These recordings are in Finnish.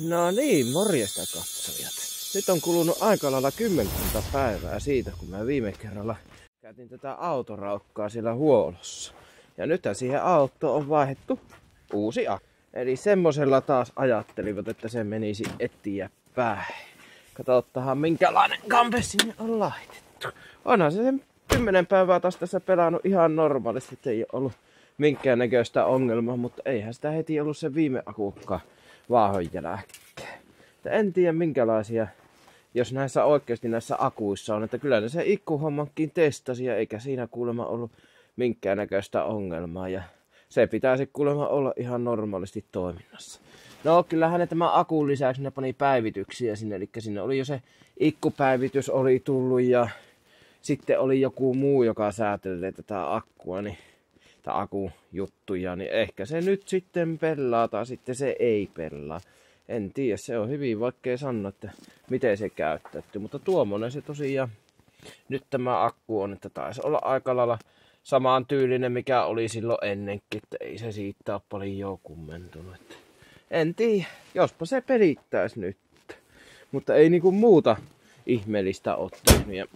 No niin, morjesta katsojat. Nyt on kulunut aika lailla 10 päivää siitä, kun mä viime kerralla käytin tätä autoraukkaa siellä huollossa. Ja nythän siihen autoon on vaihdettu uusi akku. Eli semmosella taas ajattelivat, että se menisi eteenpäin. Katsotaan minkälainen kampe sinne on laitettu. Onhan se sen 10 päivää taas tässä pelannut ihan normaalisti, että ei ollut minkäännäköistä ongelmaa, mutta eihän sitä heti ollut se viime akukkaan vaahon jälkeen. En tiedä minkälaisia, jos näissä oikeasti näissä akuissa on, että kyllä ne se ikkuhommankin testasi ja eikä siinä kuulemma ollut minkäännäköistä ongelmaa ja se pitäisi kuulemma olla ihan normaalisti toiminnassa. No kyllähän ne tämän akun lisäksi ne pani päivityksiä sinne, eli sinne oli jo se ikkupäivitys oli tullut ja sitten oli joku muu, joka säätelee tätä akkua, niin akujuttuja, niin ehkä se nyt sitten pelaa tai sitten se ei pelaa. En tiedä, se on hyvin vaikea sanoa, että miten se käyttäytyy, mutta tuommoinen se tosiaan nyt tämä akku on, että taisi olla aika lailla samaan tyylinen, mikä oli silloin ennenkin, että ei se siitä ole paljon kummentunut. En tiedä, jospa se pelittäisi nyt, mutta ei niinku muuta ihmeellistä ole tehnyt.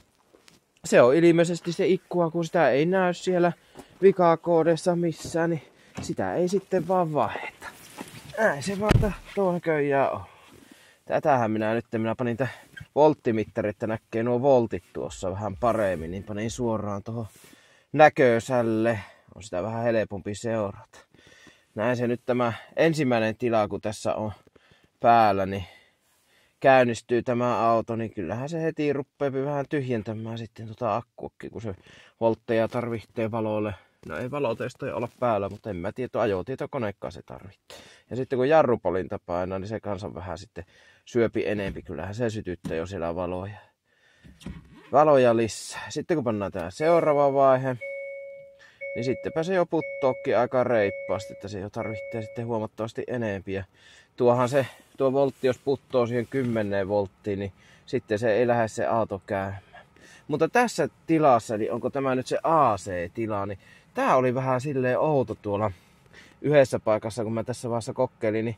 Se on ilmeisesti se ikkua, kun sitä ei näy siellä vikakoodessa missään, niin sitä ei sitten vaan vaihdeta. Näin se vaan tuo näköjään on. Tätähän minä panin tää volttimittari, että näkee nuo voltit tuossa vähän paremmin, niin panin suoraan tuohon näkösälle. On sitä vähän helpompi seurata. Näin se nyt tämä ensimmäinen tila, kun tässä on päällä, niin käynnistyy tämä auto, niin kyllähän se heti rupeaa vähän tyhjentämään sitten tuota akkuakin, kun se voltteja tarvitsee valolle. No ei valotestoja olla päällä, mutta en mä tiedä, ajotietokonekaan se tarvitsee. Ja sitten kun jarrupolinta painaa, niin se kanssa vähän sitten syöpi enempi. Kyllähän se sytyttää jo siellä valoja lisää. Sitten kun pannaan tämä seuraava vaihe, niin sittenpä se jo puttookin aika reippaasti, että se jo tarvitsee sitten huomattavasti enempiä. Tuo voltti, jos puttoo siihen 10 volttiin, niin sitten se ei lähde se auto käymään. Mutta tässä tilassa, niin onko tämä nyt se AC-tila, niin tää oli vähän silleen outo tuolla yhdessä paikassa, kun mä tässä vaiheessa kokeilin, niin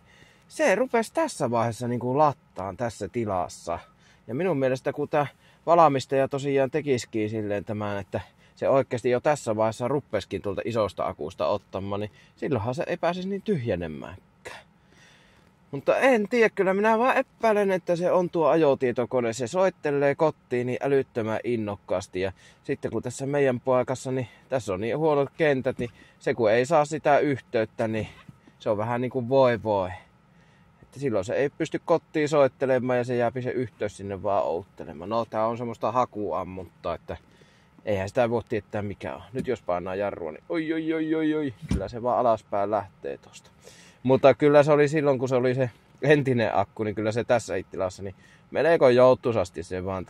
se rupesi tässä vaiheessa niin kuin lattaan tässä tilassa. Ja minun mielestä kun tämä valmistaja tosiaan tekisikin silleen tämän, että se oikeasti jo tässä vaiheessa rupesikin tuolta isosta akusta ottamaan, niin silloinhan se ei pääsisi niin tyhjenemään. Mutta en tiedä, kyllä minä vaan epäilen, että se on tuo ajotietokone. Se soittelee kotiin niin älyttömän innokkaasti. Ja sitten kun tässä meidän paikassa, niin tässä on niin huonot kentät, niin se kun ei saa sitä yhteyttä, niin se on vähän niin kuin voi. Että silloin se ei pysty kotiin soittelemaan ja se jääpi se yhteys sinne vaan outtelemaan. No tää on semmoista hakuammuntaa, että eihän sitä voi tietää mikä on. Nyt jos painaa jarrua, niin oi. Kyllä se vaan alaspäin lähtee tosta. Mutta kyllä se oli silloin, kun se oli se entinen akku, niin kyllä se tässä tilassa, niin melko joutuisasti se vaan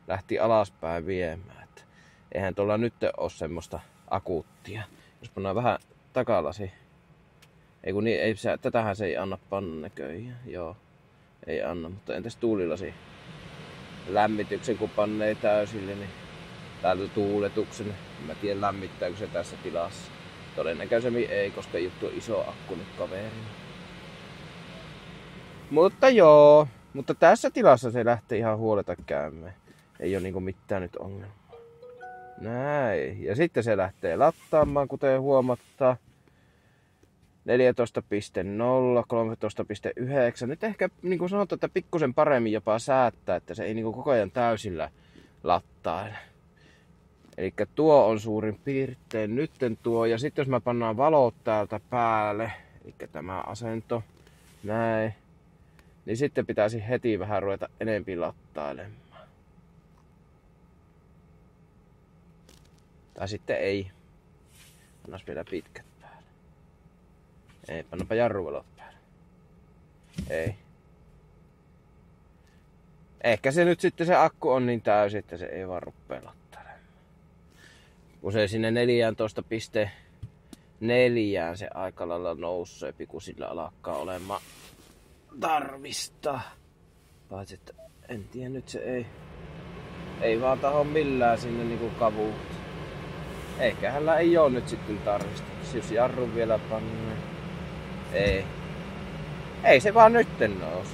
lähti alaspäin viemään. Että eihän tuolla nyt ole semmoista akuuttia. Jos pannaan vähän takalasi. Tätähän se ei anna panna näköjään. Joo, ei anna, mutta entäs tuulilasi? Lämmityksen kun pannee täysille, niin täältä tuuletuksen. En mä tiedä lämmittääkö se tässä tilassa. Todennäköisemmin ei, koska juttu on iso akku nyt kaverina. Mutta tässä tilassa se lähtee ihan huoleta käymään. Ei ole niinku mitään nyt ongelmaa. Näin. Ja sitten se lähtee lattaamaan, kuten huomattaa. 14.0, 13.9. Nyt ehkä niin kuin sanotaan, että pikkusen paremmin jopa säättää, että se ei niin kuin koko ajan täysillä lattaile. Eli tuo on suurin piirtein nytten tuo. Ja sitten jos mä pannaan valot täältä päälle, eli tämä asento, näin, niin sitten pitäisi heti vähän ruveta enempi lattailemaan. Tai sitten ei. Pannas vielä pitkät päälle. Ei, pannapa jarruvalot päälle. Ei. Ehkä se nyt sitten se akku on niin täysi, että se ei vaan rupea lattailemaan. Kun se sinne 14.4 se aika lailla nousee, kun sillä alkaa olemaan tarvista. Paitsi että en tiedä, nyt se ei vaan taho millään sinne niinku kavuut. Ehkä hänellä ei oo nyt sitten tarvista. Jos jarru vielä pannaan. Ei. Ei se vaan nytten nousi.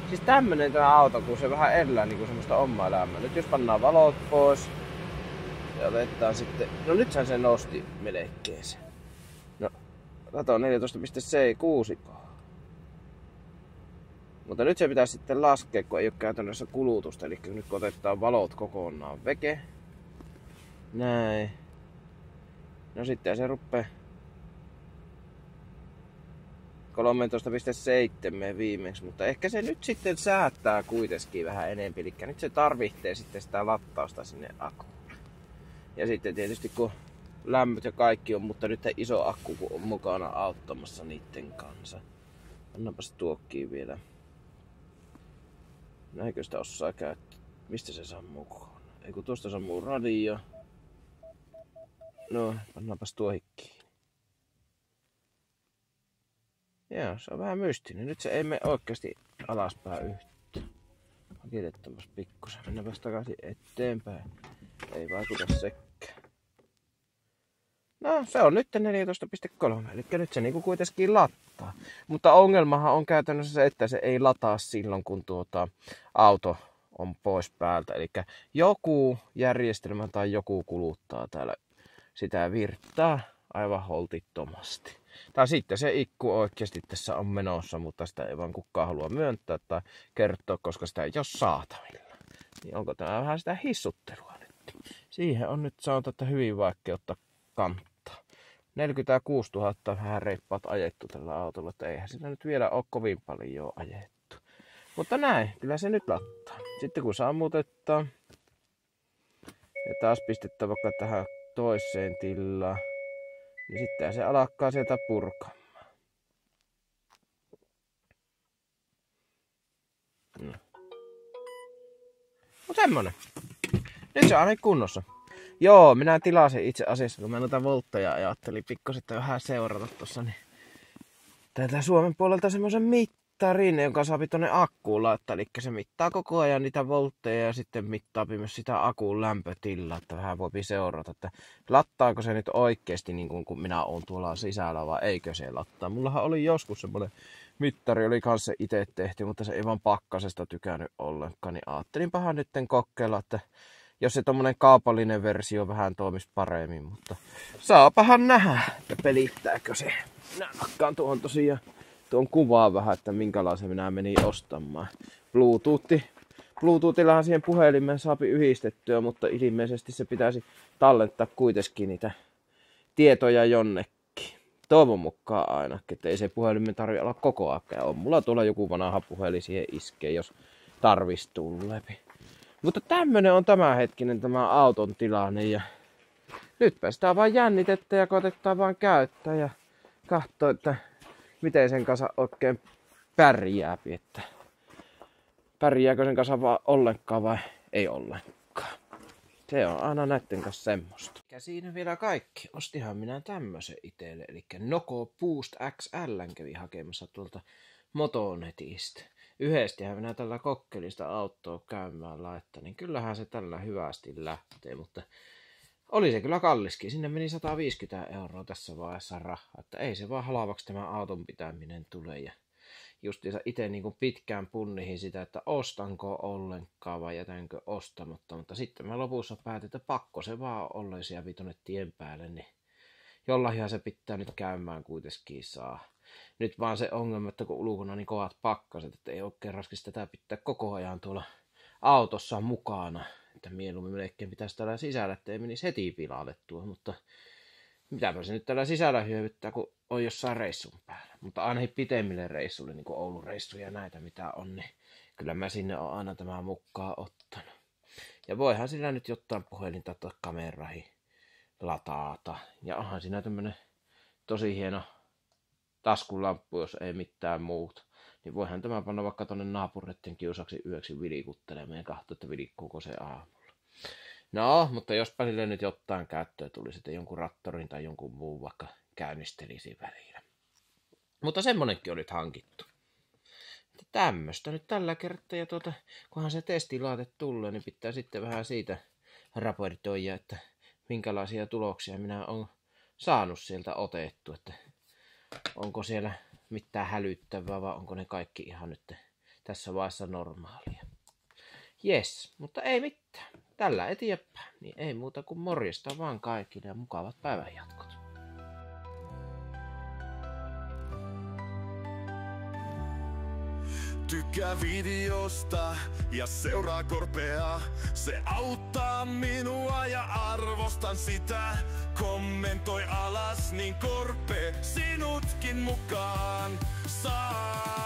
Siis tämmönen tää auto, kun se vähän elää niinku semmoista omaa elämää. Nyt jos pannaan valot pois ja otetaan sitten... No nythän se nosti melkein se. No, lato 14.6. Mutta nyt se pitää sitten laskea, kun ei ole käytännössä kulutusta. Eli nyt kun otetaan valot kokonaan veke. Näin. No sitten se ruppee 13.7 viimeksi, mutta ehkä se nyt sitten säättää kuitenkin vähän enemmän. Eli nyt se tarvitsee sitten sitä lattausta sinne akkuun. Ja sitten tietysti kun lämmöt ja kaikki on, mutta nyt iso akku kun on mukana auttamassa niitten kanssa. Annapas tuokkiin vielä. Näinkö sitä osaa käyttää? Mistä se sammuu kokonaan? Ei kun tuosta sammuu radio. No, pannaanpas tuohikkiin. Joo, se on vähän mystinen. Nyt se ei mene oikeasti alaspäin yhtään. Pakitettaanpas pikkusen. Mennäänpäs takaisin eteenpäin. Ei vaikuta sekään. No, se on nyt 14.3. Eli nyt se niinku kuitenkin lattaa. Mutta ongelmahan on käytännössä se, että se ei lataa silloin, kun auto on pois päältä. Eli joku järjestelmä tai joku kuluttaa täällä sitä virtaa aivan holtittomasti. Tai sitten se ikku oikeasti tässä on menossa, mutta sitä ei vaan kukaan halua myöntää tai kertoa, koska sitä ei ole saatavilla. Niin onko tämä vähän sitä hissuttelua nyt? Siihen on nyt sanotaan, että hyvin vaikea ottaa kantaa. 46 000 vähän reippaat ajettu tällä autolla, että eihän sillä nyt vielä ole kovin paljon ajettu. Mutta näin, kyllä se nyt lattaa. Sitten kun sammutetaan ja taas pistetään vaikka tähän toiseen tilaan, niin sitten se alkaa sieltä purkamaan. No. Mut semmonen. Nyt se on aina kunnossa. Joo, minä tilasin itse asiassa, kun mä noita voltteja ajattelin pikkusen vähän seurata tossa, niin täältä Suomen puolelta semmosen mittarin, jonka saa tonne akkuun laittaa. Eli se mittaa koko ajan niitä voltteja ja sitten mittaa myös sitä akun lämpötilaa, että vähän voi seurata, että lattaako se nyt oikeesti niin kuin minä oon tuolla sisällä vai eikö se lattaa. Mullahan oli joskus semmonen mittari, oli kanssa itse tehty, mutta se ei vaan pakkasesta tykännyt ollenkaan, niin ajattelinpahan nytten kokeilla, että jos se tommonen kaupallinen versio vähän toimisi paremmin, mutta saapahan nähdä, että pelittääkö se. Minä nakkaan tuohon tosiaan tuon kuvaa vähän, että minkälaisen minä menin ostamaan. Bluetoothillahan siihen puhelimeen saapi yhdistettyä, mutta ilmeisesti se pitäisi tallentaa kuitenkin niitä tietoja jonnekin. Toivon mukaan ainakin, että ei se puhelimen tarvitse olla koko ajan. On mulla tuolla joku vanha puhelin siihen iskee, jos tarvis läpi. Mutta tämmönen on tämänhetkinen tämä auton tilanne ja nyt päästään vaan jännitettä ja koitetaan vaan käyttää ja katsoa, että miten sen kanssa oikein pärjää, että pärjääkö sen kanssa vaan ollenkaan vai ei ollenkaan. Se on aina näitten kanssa semmoista. Ja siinä vielä kaikki. Ostihan minä tämmösen itselle, eli Noco Boost XL kävi hakemassa tuolta Motonetista. Yhdestihän minä tällä kokkelista autoa käymään laittaa, niin kyllähän se tällä hyvästi lähtee, mutta oli se kyllä kalliskin. Sinne meni 150 € tässä vaiheessa rahaa, että ei se vaan halavaksi tämä auton pitäminen tule. Ja justiinsa itse niin kuin pitkään punnihin sitä, että ostanko ollenkaan vai jätänkö ostamatta, mutta sitten mä lopussa päätin, että pakko se vaan olleen siellä tonne tien päälle, niin jollainhan se pitää nyt käymään kuitenkin saa. Nyt vaan se ongelma, että kun ulkona niin kovat pakkaset, että ei oikein raskis tätä pitää koko ajan tuolla autossa mukana. Että mieluummin melkein pitäisi täällä sisällä, ettei menisi heti pilalle tuo, mutta mitäpä se nyt täällä sisällä hyödyttää, kun on jossain reissun päällä. Mutta ainakin pitemmille reissuille, niin kuin Oulun reissuja ja näitä mitä on, niin kyllä mä sinne on aina tämä mukaan ottanut. Ja voihan sillä nyt jotain puhelinta tai kamerahi latata. Ja onhan siinä tämmönen tosi hieno taskulamppu, jos ei mitään muuta. Niin voihan tämä panna vaikka tonne naapureiden kiusaksi yöksi vilikuttelemaan ja katsoa, että vilikkuuko se aamulla. No, mutta jospa sille nyt jotain käyttöä tulisi, että jonkun rattorin tai jonkun muun vaikka käynnistelisi välillä. Mutta semmonenkin oli hankittu. Että tämmöstä nyt tällä kertaa, ja kunhan se testilaate tulee, niin pitää sitten vähän siitä raportoida, että minkälaisia tuloksia minä olen saanut sieltä otettu, että onko siellä mitään hälyttävää, vai onko ne kaikki ihan nyt tässä vaiheessa normaalia. Jes, mutta ei mitään. Tällä eteenpäin, niin ei muuta kuin morjesta vaan kaikille ja mukavat päivänjatkot. Tykkää videosta ja seuraa Korpea. Se auttaa minua ja arvostan sitä. Kommentoi alas, niin Korpe sinutkin mukaan saa.